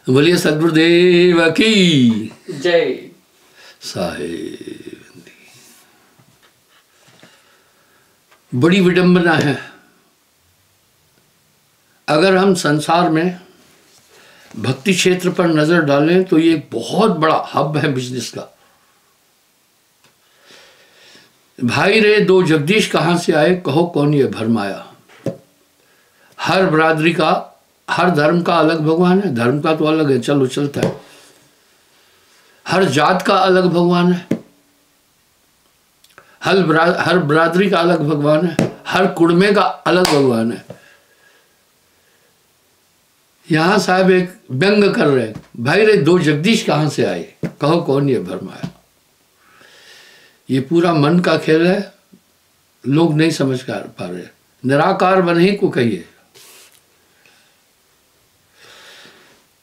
बोलिए सद्गुरुदेव की जय। साहेब। बड़ी विडंबना है, अगर हम संसार में भक्ति क्षेत्र पर नजर डालें तो ये एक बहुत बड़ा हब है बिजनेस का। भाई रे दो जगदीश कहां से आए, कहो कौन ये भरमाया। हर बरादरी का, हर धर्म का अलग भगवान है, धर्म का तो अलग है, चलो चलता है। हर जात का अलग भगवान है, हर बरादरी का अलग भगवान है, हर कुड़मे का अलग भगवान है। यहां साहब एक व्यंग कर रहे हैं, भाई रे दो जगदीश कहां से आए, कहो कौन ये भरमाया। ये पूरा मन का खेल है, लोग नहीं समझ पा रहे। निराकार बने को कहिए,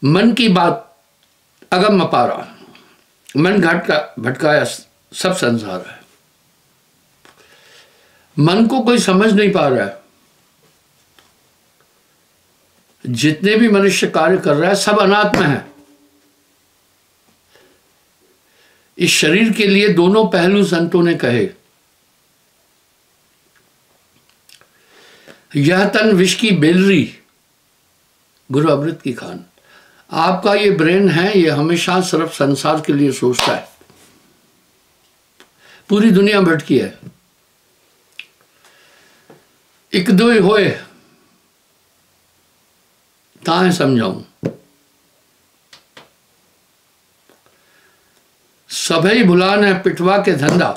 मन की बात अगम अपारा, मन घाट का भटकाया सब संसार है। मन को कोई समझ नहीं पा रहा है। जितने भी मनुष्य कार्य कर रहा है सब अनात्म है। इस शरीर के लिए दोनों पहलू संतों ने कहे। यह तन विष की बेलरी, गुरु अमृत की खान। आपका ये ब्रेन है, ये हमेशा सिर्फ संसार के लिए सोचता है। पूरी दुनिया भटकी है। एक दो होए ताए समझाऊं, सभी भुलान है पिटवा के धंधा।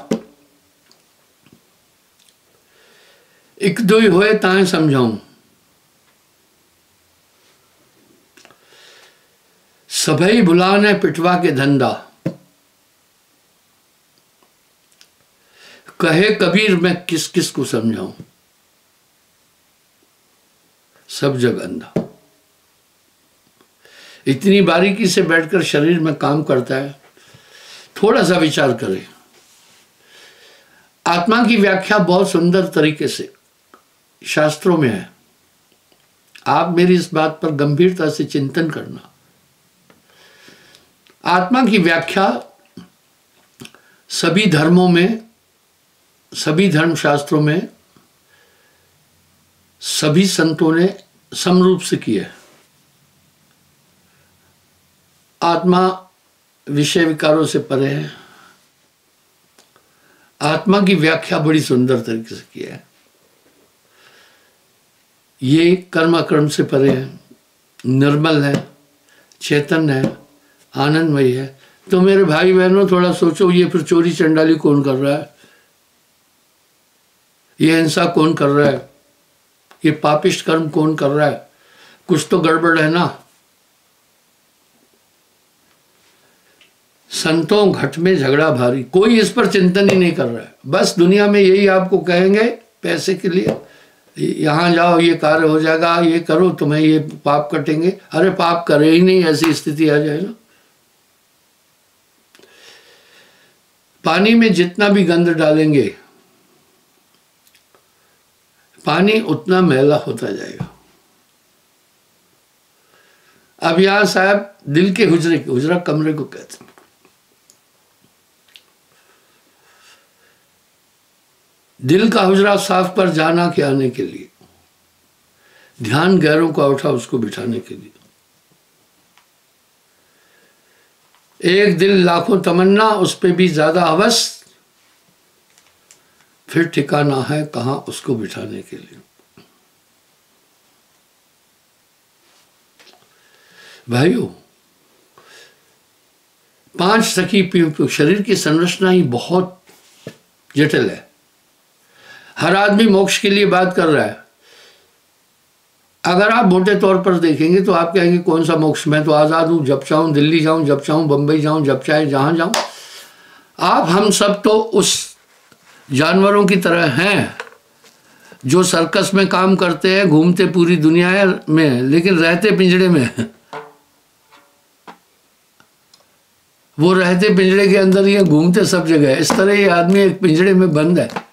एक दो होए ताए समझाऊं, सभी भुलान है पिटवा के धंधा। कहे कबीर मैं किस किस को समझाऊं, सब जग अंधा। इतनी बारीकी से बैठकर शरीर में काम करता है। थोड़ा सा विचार करें। आत्मा की व्याख्या बहुत सुंदर तरीके से शास्त्रों में है। आप मेरी इस बात पर गंभीरता से चिंतन करना। आत्मा की व्याख्या सभी धर्मों में, सभी धर्मशास्त्रों में सभी संतों ने समरूप से की है। आत्मा विषय विकारों से परे है। आत्मा की व्याख्या बड़ी सुंदर तरीके से की है। ये कर्म कर्म से परे है, निर्मल है, चेतन है, आनंदमय है। तो मेरे भाई बहनों थोड़ा सोचो, ये फिर चोरी चंडाली कौन कर रहा है, ये हिंसा कौन कर रहा है, ये पापिष्ट कर्म कौन कर रहा है। कुछ तो गड़बड़ है ना। संतों घट में झगड़ा भारी, कोई इस पर चिंतन ही नहीं कर रहा है। बस दुनिया में यही आपको कहेंगे पैसे के लिए, यहां जाओ ये कार्य हो जाएगा, ये करो तुम्हें ये पाप कटेंगे। अरे पाप करे ही नहीं, ऐसी स्थिति आ जाए ना। पानी में जितना भी गंद डालेंगे पानी उतना मैला होता जाएगा। अब यहां साहब दिल के हुजरा कमरे को कहते हैं। दिल का हुजरा साफ पर जाना के आने के लिए, ध्यान गैरों का उठा उसको बिठाने के लिए। एक दिल लाखों तमन्ना, उस पे भी ज्यादा हवस, फिर ठिकाना है कहां उसको बिठाने के लिए। भाइयों, 5 सखी शरीर की संरचना ही बहुत जटिल है। हर आदमी मोक्ष के लिए बात कर रहा है। अगर आप मोटे तौर पर देखेंगे तो आप कहेंगे कौन सा मोक्ष, मैं तो आज़ाद हूँ, जब चाहूँ दिल्ली जाऊँ, जब चाहूँ बम्बई जाऊँ, जब चाहे जहाँ जाऊँ। आप हम सब तो उस जानवरों की तरह हैं जो सर्कस में काम करते हैं, घूमते पूरी दुनिया में, लेकिन रहते पिंजड़े में। वो रहते पिंजड़े के अंदर ही घूमते सब जगह। इस तरह ये आदमी एक पिंजड़े में बंद है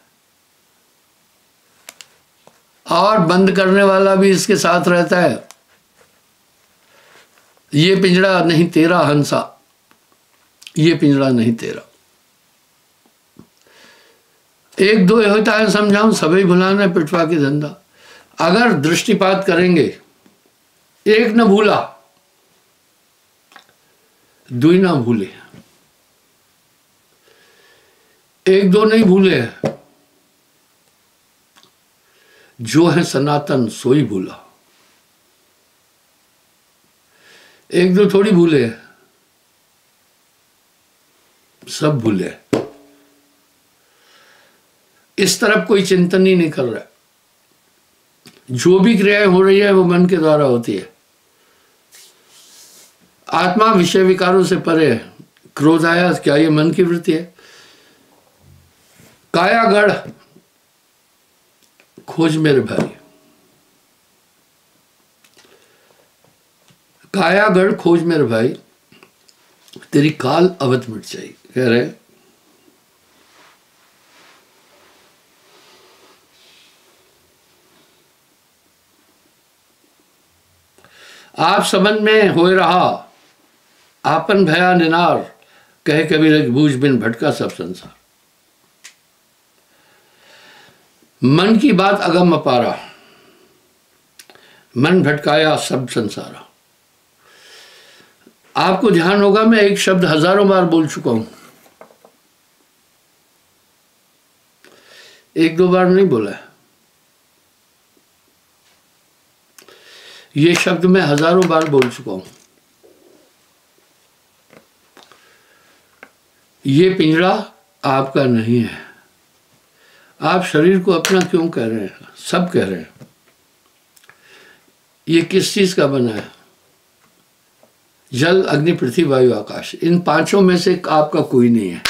और बंद करने वाला भी इसके साथ रहता है। ये पिंजड़ा नहीं तेरा हंसा, ये पिंजड़ा नहीं तेरा। एक दो होता है समझाऊं, सभी भुलाना पिटवा की धंधा। अगर दृष्टिपात करेंगे, एक न भूला दुई ना भूले, एक दो नहीं भूले, जो है सनातन सोई भूला। एक दो थोड़ी भूले, सब भूले। इस तरफ कोई चिंतन ही नहीं कर रहा। जो भी क्रियाएं हो रही है वो मन के द्वारा होती है। आत्मा विषय विकारों से परे है। क्रोध आया, क्या ये मन की वृत्ति है? कायागढ़ खोज मेरे भाई, कायागढ़ खोज मेरे भाई, तेरी काल अवध मिट जाएगी। कह रहे आप सबन में होए रहा, आपन भया निनार, कहे कबीर बूझ बिन भटका सब संसार। मन की बात अगम अपारा, मन भटकाया सब संसारा। आपको ध्यान होगा मैं एक शब्द हजारों बार बोल चुका हूं, एक दो बार नहीं बोला है। ये शब्द मैं हजारों बार बोल चुका हूं। ये पिंजरा आपका नहीं है। आप शरीर को अपना क्यों कह रहे हैं? सब कह रहे हैं। ये किस चीज का बना है? जल, अग्नि, पृथ्वी, वायु, आकाश। इन पांचों में से आपका कोई नहीं है।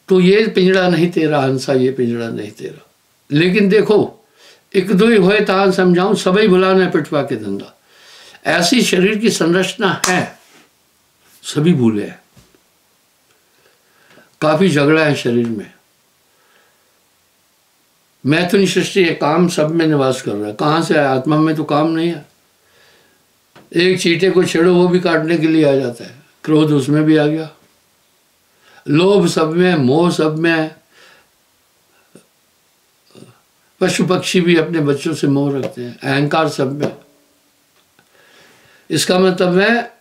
तो ये पिंजड़ा नहीं तेरा हंसा, ये पिंजड़ा नहीं तेरा। लेकिन देखो, एक दो ही होए तान समझाऊं, सभी भुलाने पिटवा के धंधा। ऐसी शरीर की संरचना है, सभी भूले हैं। काफी झगड़ा है शरीर में। मैथुन सृष्टि है, काम सब में निवास कर रहा है। कहां से आया? आत्मा में तो काम नहीं है। एक चींटे को छेड़ो वो भी काटने के लिए आ जाता है। क्रोध उसमें भी आ गया, लोभ सब में, मोह सब में है। पशु पक्षी भी अपने बच्चों से मोह रखते हैं, अहंकार सब में। इसका मतलब है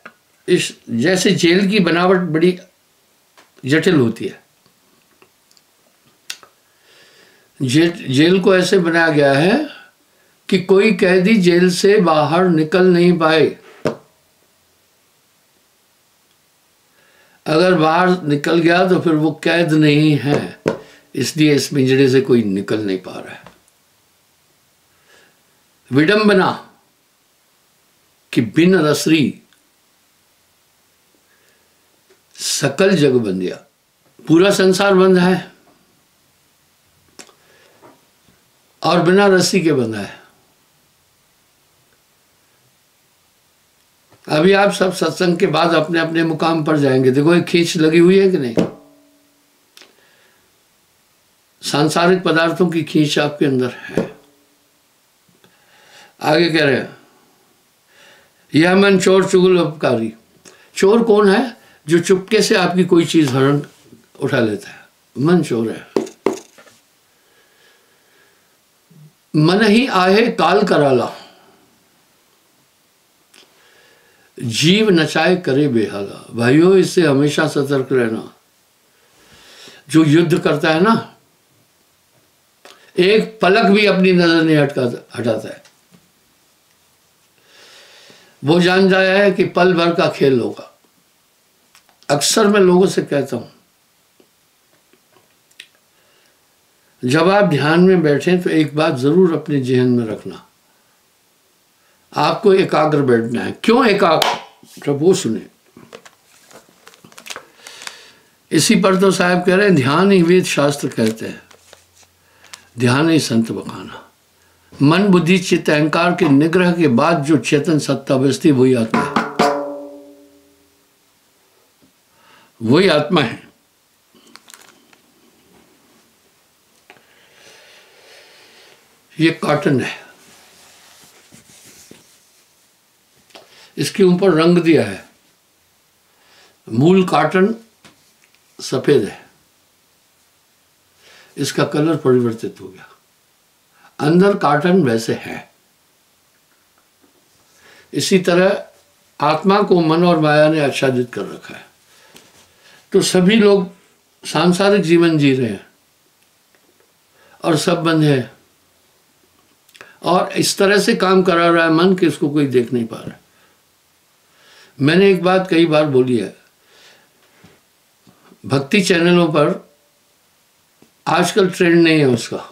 इस जैसे जेल की बनावट बड़ी जटिल होती है। जेल को ऐसे बनाया गया है कि कोई कैदी जेल से बाहर निकल नहीं पाए। अगर बाहर निकल गया तो फिर वो कैद नहीं है, इसलिए इस पिंजरे से कोई निकल नहीं पा रहा है। विडंबना कि बिन रसरी सकल जग बंधिया। पूरा संसार बंधा है और बिना रस्सी के बंधा है। अभी आप सब सत्संग के बाद अपने अपने मुकाम पर जाएंगे। देखो एक खींच लगी हुई है कि नहीं? सांसारिक पदार्थों की खींच आपके अंदर है। आगे कह रहे हैं, यह मन चोर चुगल उपकारी। चोर कौन है? जो चुपके से आपकी कोई चीज हरण उठा लेता है, मन चोर है। मन ही आहे काल कराला, जीव नचाए करे बेहाला। भाइयों, इससे हमेशा सतर्क रहना। जो युद्ध करता है ना, एक पलक भी अपनी नजर नहीं हटाता है। वो जान जाया है कि पल भर का खेल होगा। अक्सर मैं लोगों से कहता हूं, जब आप ध्यान में बैठें तो एक बात जरूर अपने जेहन में रखना, आपको एकाग्र बैठना है। क्यों एकाग्र? जब वो सुने। इसी पर तो साहब कह रहे हैं, ध्यान ही वेद शास्त्र कहते हैं, ध्यान ही संत बखाना। मन बुद्धि चित्त अहंकार के निग्रह के बाद जो चेतन सत्ता बचती वही आत्मा है। वही आत्मा है। ये कॉटन है, इसके ऊपर रंग दिया है। मूल कार्टन सफेद है, इसका कलर परिवर्तित हो गया, अंदर कार्टन वैसे है। इसी तरह आत्मा को मन और माया ने आच्छादित कर रखा है। तो सभी लोग सांसारिक जीवन जी रहे हैं और सब बंद है, और इस तरह से काम करा रहा है मन कि इसको कोई देख नहीं पा रहा। मैंने एक बात कई बार बोली है, भक्ति चैनलों पर आजकल ट्रेंड नहीं है उसका।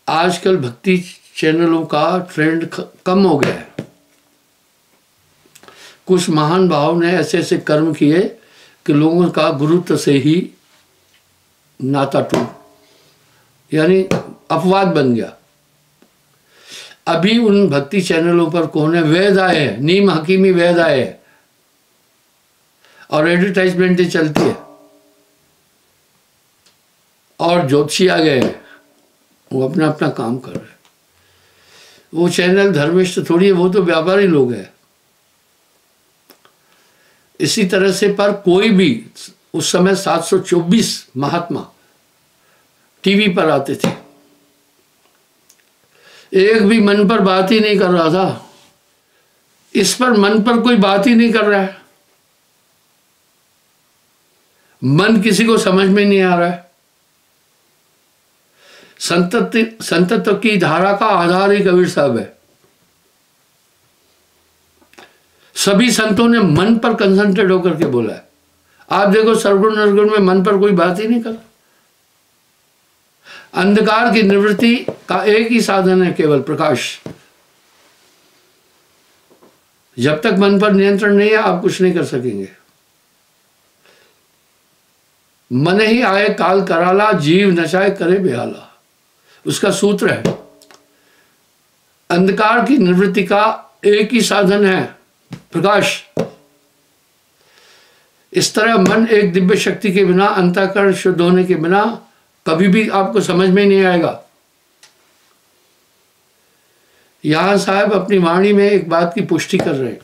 आजकल भक्ति चैनलों का ट्रेंड कम हो गया है। कुछ महान भाव ने ऐसे ऐसे कर्म किए कि लोगों का गुरुत्व से ही नाता टूट, यानी अपवाद बन गया। अभी उन भक्ति चैनलों पर कौन है? वैद आए हैं, नीम हकीमी वैद आए हैं, और एडवर्टाइजमेंटें चलती है, और ज्योतिषी आ गए हैं, वो अपना अपना काम कर रहे हैं। वो चैनल धर्मिष्ठ थोड़ी है, वो तो व्यापारी लोग हैं। इसी तरह से पर कोई भी, उस समय 724 महात्मा टीवी पर आते थे, एक भी मन पर बात ही नहीं कर रहा था। इस पर मन पर कोई बात ही नहीं कर रहा है, मन किसी को समझ में नहीं आ रहा है। संतत्व की धारा का आधार ही कबीर साहब है। सभी संतों ने मन पर कंसंट्रेट होकर के बोला है। आप देखो सरगुण निर्गुण में मन पर कोई बात ही नहीं कर। अंधकार की निवृत्ति का एक ही साधन है, केवल प्रकाश। जब तक मन पर नियंत्रण नहीं है आप कुछ नहीं कर सकेंगे। मन ही आए काल कराला, जीव नचाए करे बेहाला, उसका सूत्र है। अंधकार की निवृत्ति का एक ही साधन है, प्रकाश। इस तरह मन एक दिव्य शक्ति के बिना, अंतःकरण शुद्ध होने के बिना कभी भी आपको समझ में नहीं आएगा। यहां साहब अपनी वाणी में एक बात की पुष्टि कर रहे हैं,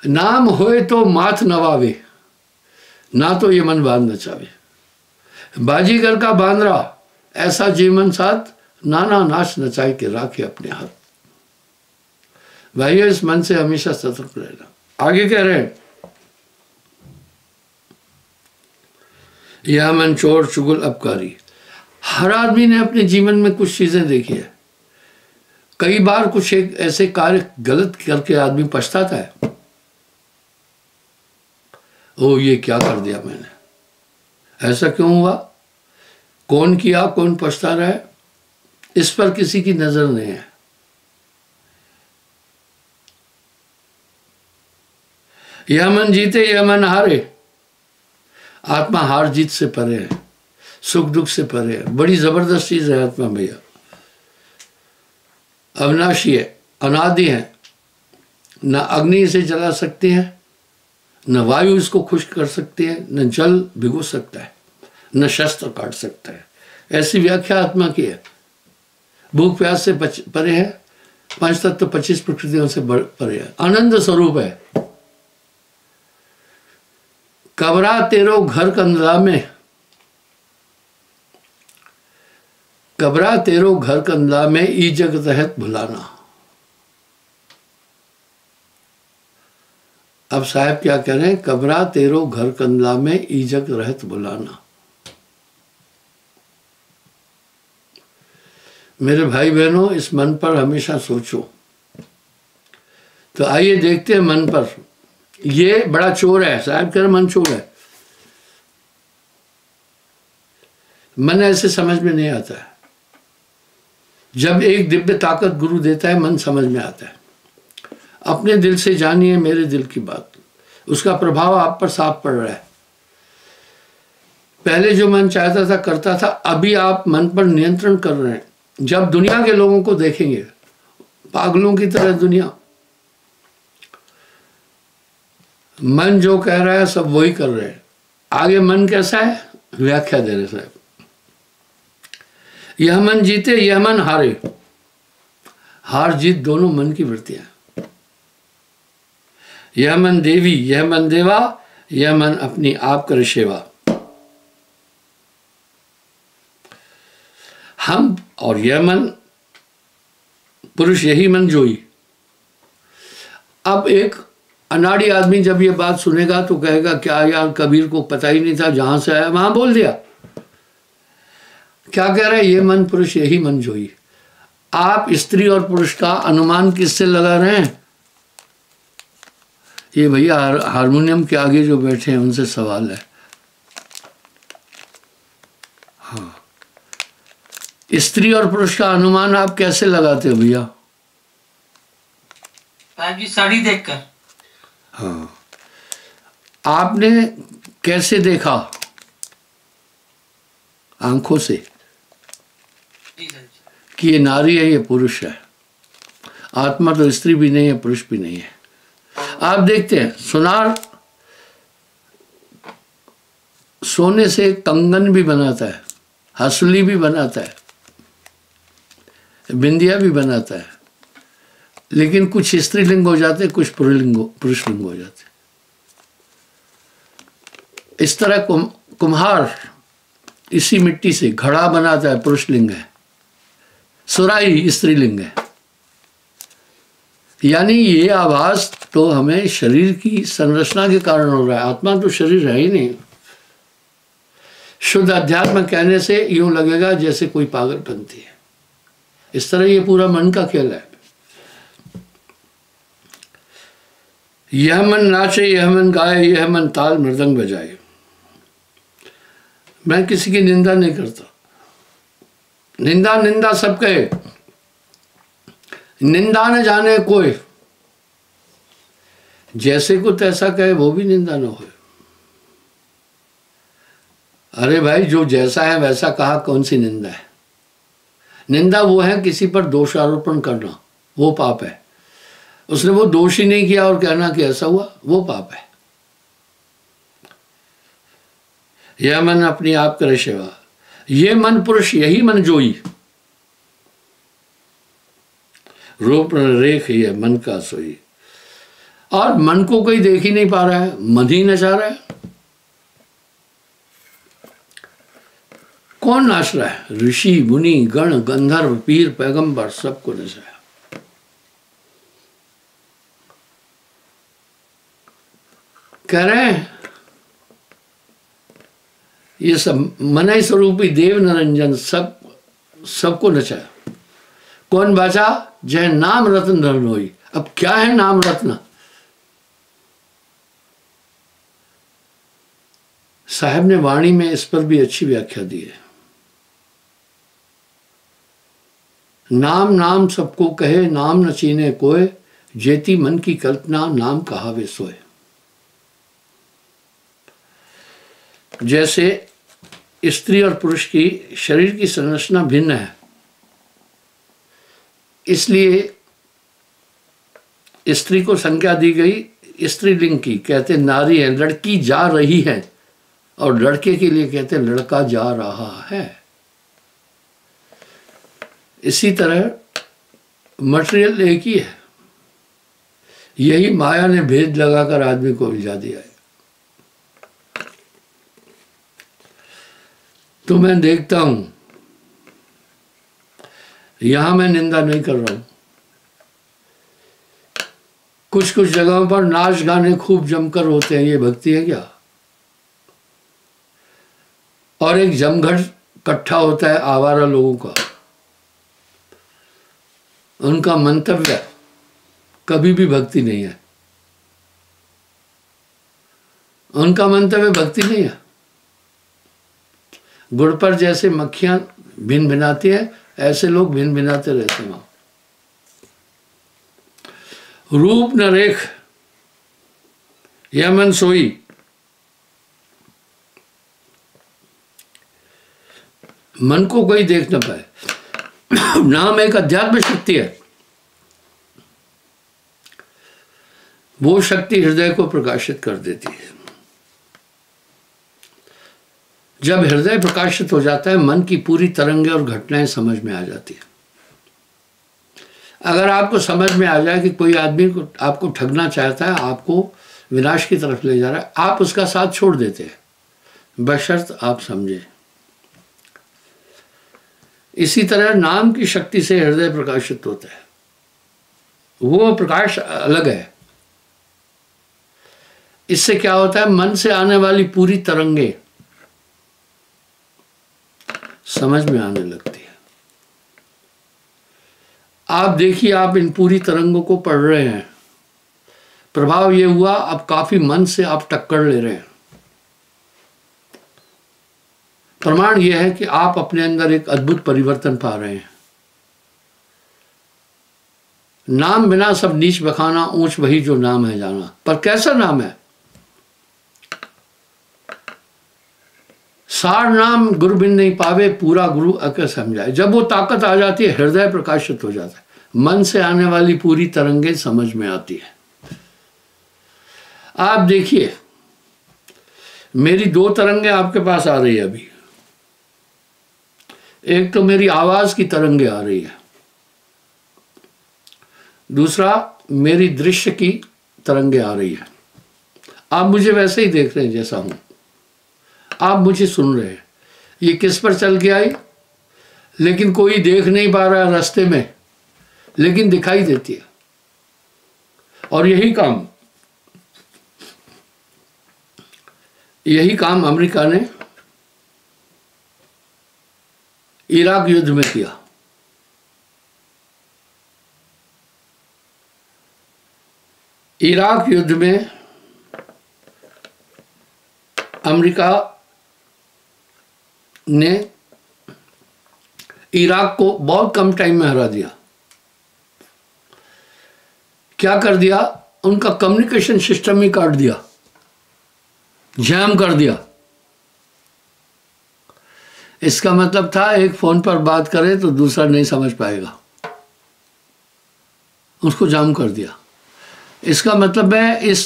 नाम होए तो माथ नवावे, ना तो ये मन बांध नचावे। बाजीगर का बांद्रा ऐसा जीवन साथ, नाना नाच नचाए के राखे अपने हाथ। भाइयों, इस मन से हमेशा सतर्क रहना। आगे कह रहे हैं, यह मन चोर चुगल अपकारी। हर आदमी ने अपने जीवन में कुछ चीजें देखी है। कई बार कुछ एक ऐसे कार्य गलत करके आदमी पछताता है, ओ ये क्या कर दिया मैंने, ऐसा क्यों हुआ, कौन किया, कौन पछता रहा है, इस पर किसी की नजर नहीं है। यह मन जीते यह मन हारे। आत्मा हार जीत से परे है, सुख दुख से परे है। बड़ी जबरदस्त चीज है आत्मा भैया। अविनाशी है, अनादि है, न अग्नि इसे जला सकती है, न वायु इसको खुश्क कर सकती है, न जल भिगो सकता है, न शस्त्र काट सकता है। ऐसी व्याख्या आत्मा की है। भूख प्यास से परे है, पंच तत्व 25 प्रकृतियों से परे है, आनंद स्वरूप है। कबरा तेरो घर कंदला में, कबरा तेरो घर कंदला में ई जग तहत भुलाना। अब साहब क्या कह रहे हैं, कबरा तेरो घर कंदला में ई जग रहत भुलाना। मेरे भाई बहनों, इस मन पर हमेशा सोचो। तो आइए देखते हैं मन पर। ये बड़ा चोर है, साहब कह रहे मन चोर है। मन ऐसे समझ में नहीं आता है। जब एक दिव्य ताकत गुरु देता है, मन समझ में आता है। अपने दिल से जानिए मेरे दिल की बात, उसका प्रभाव आप पर साफ पड़ रहा है। पहले जो मन चाहता था करता था, अभी आप मन पर नियंत्रण कर रहे हैं। जब दुनिया के लोगों को देखेंगे, पागलों की तरह दुनिया, मन जो कह रहा है सब वही कर रहे हैं। आगे मन कैसा है, व्याख्या दे रहे साहब। यह मन जीते यह मन हारे। हार जीत दोनों मन की वृत्तियां। यह मन देवी, यह मन देवा, यह मन अपनी आप कर सेवा। हम और यह मन पुरुष, यही मन जोई। अब एक अनाड़ी आदमी जब ये बात सुनेगा तो कहेगा क्या यार, कबीर को पता ही नहीं था, जहां से आया वहां बोल दिया। क्या कह रहे हैं? ये मन पुरुष, यही मन जोई। आप स्त्री और पुरुष का अनुमान किससे लगा रहे हैं? ये भैया हारमोनियम के आगे जो बैठे हैं उनसे सवाल है। हाँ, स्त्री और पुरुष का अनुमान आप कैसे लगाते हो भैया? साहब जी साड़ी देखकर। हाँ, आपने कैसे देखा? आंखों से कि ये नारी है, ये पुरुष है। आत्मा तो स्त्री भी नहीं है, पुरुष भी नहीं है। आप देखते हैं सुनार सोने से कंगन भी बनाता है, हंसुली भी बनाता है, बिंदिया भी बनाता है, लेकिन कुछ स्त्रीलिंग हो जाते, कुछ पुरुषलिंग हो जाते। इस तरह कुम्हार इसी मिट्टी से घड़ा बनाता है, पुरुषलिंग है। सुराही स्त्रीलिंग है। यानी ये आभास तो हमें शरीर की संरचना के कारण हो रहा है। आत्मा तो शरीर है ही नहीं। शुद्ध अध्यात्म कहने से यूं लगेगा जैसे कोई पागलपंती है। इस तरह ये पूरा मन का खेल है। यह मन नाचे, यह मन गाए, यह मन ताल मृदंग बजाए। मैं किसी की निंदा नहीं करता। निंदा निंदा सब कहे, निंदा न जाने कोई। जैसे को तैसा कहे वो भी निंदा न हो। अरे भाई, जो जैसा है वैसा कहा, कौन सी निंदा है? निंदा वो है किसी पर दोषारोपण करना, वो पाप है। उसने वो दोष ही नहीं किया और कहना कि ऐसा हुआ, वो पाप है। यह मन अपनी आप करे सेवा, ये मन पुरुष, यही मन जोई। रूप रेख ये मन का सोई। और मन को कोई देख ही नहीं पा रहा है, मन ही नचा रहा है। कौन नाच रहा है? ऋषि मुनि गण गंधर्व पीर पैगंबर सबको नचाया। कह रहे हैं ये सब मनई स्वरूपी देव निरंजन सबको नचाया। कौन बचा? जय नाम रत्न धन होई। अब क्या है नाम रत्न? साहब ने वाणी में इस पर भी अच्छी व्याख्या दी है। नाम नाम सबको कहे, नाम न चीने कोय, जेती मन की कल्पना नाम कहावे सोए। जैसे स्त्री और पुरुष की शरीर की संरचना भिन्न है, इसलिए स्त्री को संज्ञा दी गई स्त्रीलिंग की, कहते नारी है, लड़की जा रही है, और लड़के के लिए कहते लड़का जा रहा है। इसी तरह मटेरियल एक ही है। यही माया ने भेद लगाकर आदमी को उलझा दिया है। तो मैं देखता हूं, यहां मैं निंदा नहीं कर रहा हूं, कुछ कुछ जगहों पर नाच गाने खूब जमकर होते हैं। ये भक्ति है क्या? और एक जमघट इकट्ठा होता है आवारा लोगों का, उनका मंतव्य कभी भी भक्ति नहीं है। उनका मंतव्य भक्ति नहीं है। गुड़ पर जैसे मक्खियां भिन भिनाती हैं, ऐसे लोग भिन भिनाते रहते हैं। रूप न रेख यह मन सोई। मन को कोई देख न पाए। नाम एक अध्यात्म शक्ति है। वो शक्ति हृदय को प्रकाशित कर देती है। जब हृदय प्रकाशित हो जाता है, मन की पूरी तरंगें और घटनाएं समझ में आ जाती है। अगर आपको समझ में आ जाए कि कोई आदमी को आपको ठगना चाहता है, आपको विनाश की तरफ ले जा रहा है, आप उसका साथ छोड़ देते हैं, बशर्त आप समझें। इसी तरह नाम की शक्ति से हृदय प्रकाशित होता है, वो प्रकाश अलग है। इससे क्या होता है, मन से आने वाली पूरी तरंगे समझ में आने लगती है। आप देखिए, आप इन पूरी तरंगों को पढ़ रहे हैं, प्रभाव ये हुआ अब काफी मन से आप टक्कर ले रहे हैं। प्रमाण यह है कि आप अपने अंदर एक अद्भुत परिवर्तन पा रहे हैं। नाम बिना सब नीच बखाना, ऊंच वही जो नाम है जाना। पर कैसा नाम है? सार नाम गुरु बिन नहीं पावे, पूरा गुरु अकर समझाए। जब वो ताकत आ जाती है, हृदय प्रकाशित हो जाता है, मन से आने वाली पूरी तरंगे समझ में आती है। आप देखिए, मेरी दो तरंगे आपके पास आ रही है अभी। एक तो मेरी आवाज की तरंगे आ रही है, दूसरा मेरी दृश्य की तरंगे आ रही है। आप मुझे वैसे ही देख रहे हैं जैसा हूं, आप मुझे सुन रहे हैं। ये किस पर चल के आई? लेकिन कोई देख नहीं पा रहा है रास्ते में, लेकिन दिखाई देती है। और यही काम अमेरिका ने इराक युद्ध में किया। इराक युद्ध में अमेरिका ने इराक को बहुत कम टाइम में हरा दिया। क्या कर दिया? उनका कम्युनिकेशन सिस्टम ही काट दिया, जैम कर दिया। इसका मतलब था एक फोन पर बात करे तो दूसरा नहीं समझ पाएगा, उसको जाम कर दिया। इसका मतलब है इस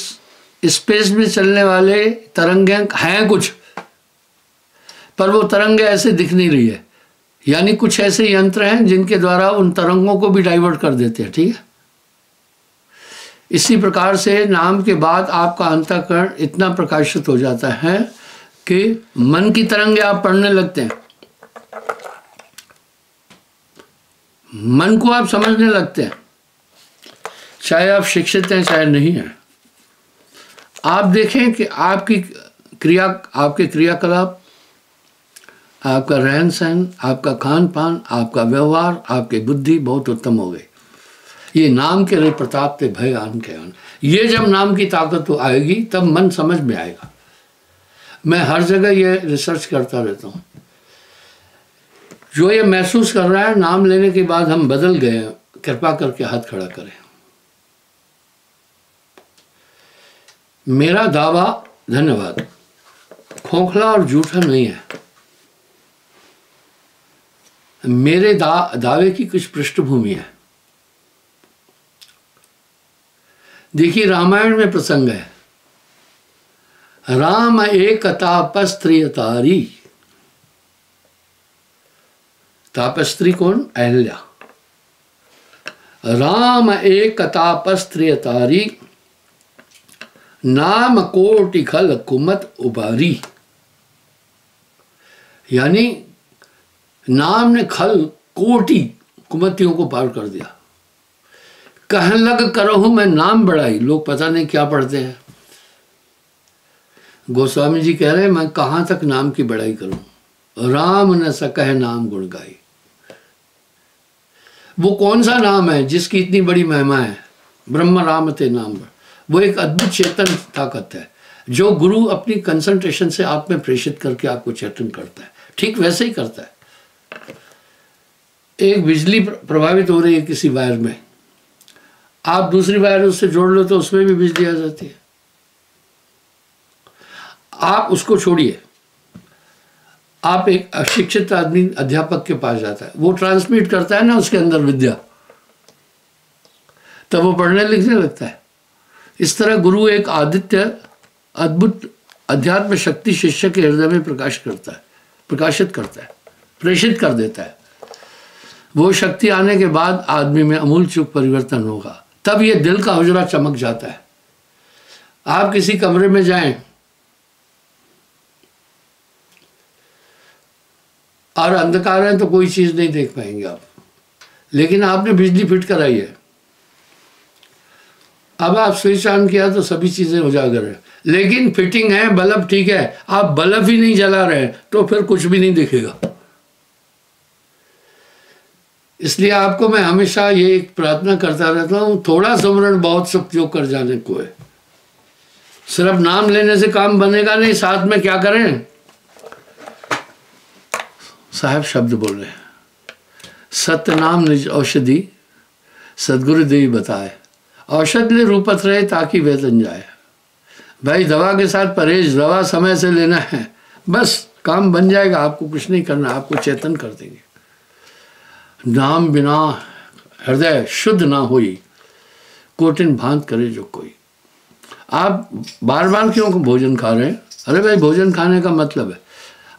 स्पेस में चलने वाले तरंगे हैं कुछ, पर वो तरंगे ऐसे दिख नहीं रही है। यानी कुछ ऐसे यंत्र हैं जिनके द्वारा उन तरंगों को भी डाइवर्ट कर देते हैं। ठीक है, इसी प्रकार से नाम के बाद आपका अंतःकरण इतना प्रकाशित हो जाता है कि मन की तरंगे आप पढ़ने लगते हैं, मन को आप समझने लगते हैं, चाहे आप शिक्षित हैं चाहे नहीं हैं। आप देखें कि आपके क्रियाकलाप, आपका रहन सहन, आपका खान पान, आपका व्यवहार, आपकी बुद्धि बहुत उत्तम हो गई। ये नाम के रे प्रताप ते भय आन के आन। ये जब नाम की ताकत आएगी तब मन समझ में आएगा। मैं हर जगह ये रिसर्च करता रहता हूँ। जो ये महसूस कर रहा है नाम लेने के बाद हम बदल गए, कृपा करके हाथ खड़ा करें। मेरा दावा, धन्यवाद, खोखला और झूठा नहीं है। मेरे दावे की कुछ पृष्ठभूमि है। देखिए, रामायण में प्रसंग है, राम एक तापस्त्री तारी। तापस्त्री कौन? अहल्या। राम एक तापस्त्री तारी, नाम कोटि खल कुमत उबारी। यानी नाम ने खल कोटि कुमतियों को पार कर दिया। कहन लग करहूं मैं नाम बढ़ाई। लोग पता नहीं क्या पढ़ते हैं। गोस्वामी जी कह रहे हैं, मैं कहां तक नाम की बढ़ाई करूं, राम न सकह नाम गुण गाई। वो कौन सा नाम है जिसकी इतनी बड़ी महिमा है? ब्रह्म राम ते नाम। वो एक अद्भुत चेतन ताकत है जो गुरु अपनी कंसंट्रेशन से आप में प्रेषित करके आपको चेतन करता है। ठीक वैसे ही करता है। एक बिजली प्रभावित हो रही है किसी वायर में, आप दूसरी वायर उससे जोड़ लो तो उसमें भी बिजली आ जाती है। आप उसको छोड़िए, आप एक अशिक्षित आदमी अध्यापक के पास जाता है, वो ट्रांसमिट करता है ना उसके अंदर विद्या, तब वो पढ़ने लिखने लगता है। इस तरह गुरु एक आदित्य अद्भुत अध्यात्म शक्ति शिष्य के हृदय में प्रकाशित करता है, प्रेषित कर देता है। वो शक्ति आने के बाद आदमी में अमूल चूक परिवर्तन होगा, तब ये दिल का हुजरा चमक जाता है। आप किसी कमरे में जाएं और अंधकार है तो कोई चीज नहीं देख पाएंगे आप, लेकिन आपने बिजली फिट कराई है, अब आप स्विच ऑन किया तो सभी चीजें उजागर है, लेकिन फिटिंग है, बल्ब ठीक है, आप बल्ब ही नहीं जला रहे तो फिर कुछ भी नहीं दिखेगा। इसलिए आपको मैं हमेशा ये एक प्रार्थना करता रहता हूं, थोड़ा सुमरण बहुत सब जो कर जाने को है। सिर्फ नाम लेने से काम बनेगा नहीं, साथ में क्या करें? साहब शब्द बोल रहे हैं, सत्य नाम निज औषधि सदगुरु देवी बताए, औषध ले रूपत रहे ताकि वेतन जाए। भाई दवा के साथ परहेज, दवा समय से लेना है, बस काम बन जाएगा। आपको कुछ नहीं करना, आपको चेतन कर देंगे। नाम बिना हृदय शुद्ध ना होई, कोटिन भांत करे जो कोई। आप बार बार क्यों भोजन खा रहे हैं? अरे भाई भोजन खाने का मतलब है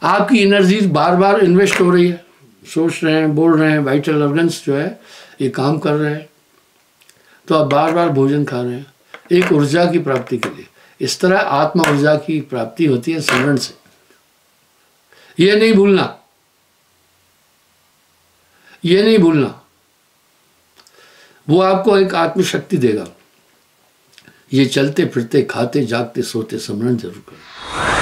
आपकी एनर्जी बार बार इन्वेस्ट हो रही है, सोच रहे हैं, बोल रहे हैं, वाइटल ऑर्गन्स जो है ये काम कर रहे हैं, तो आप बार बार भोजन खा रहे हैं एक ऊर्जा की प्राप्ति के लिए। इस तरह आत्मा ऊर्जा की प्राप्ति होती है स्मरण से, ये नहीं भूलना, ये नहीं भूलना। वो आपको एक आत्मशक्ति देगा। ये चलते फिरते खाते जागते सोते स्मरण जरूर करें।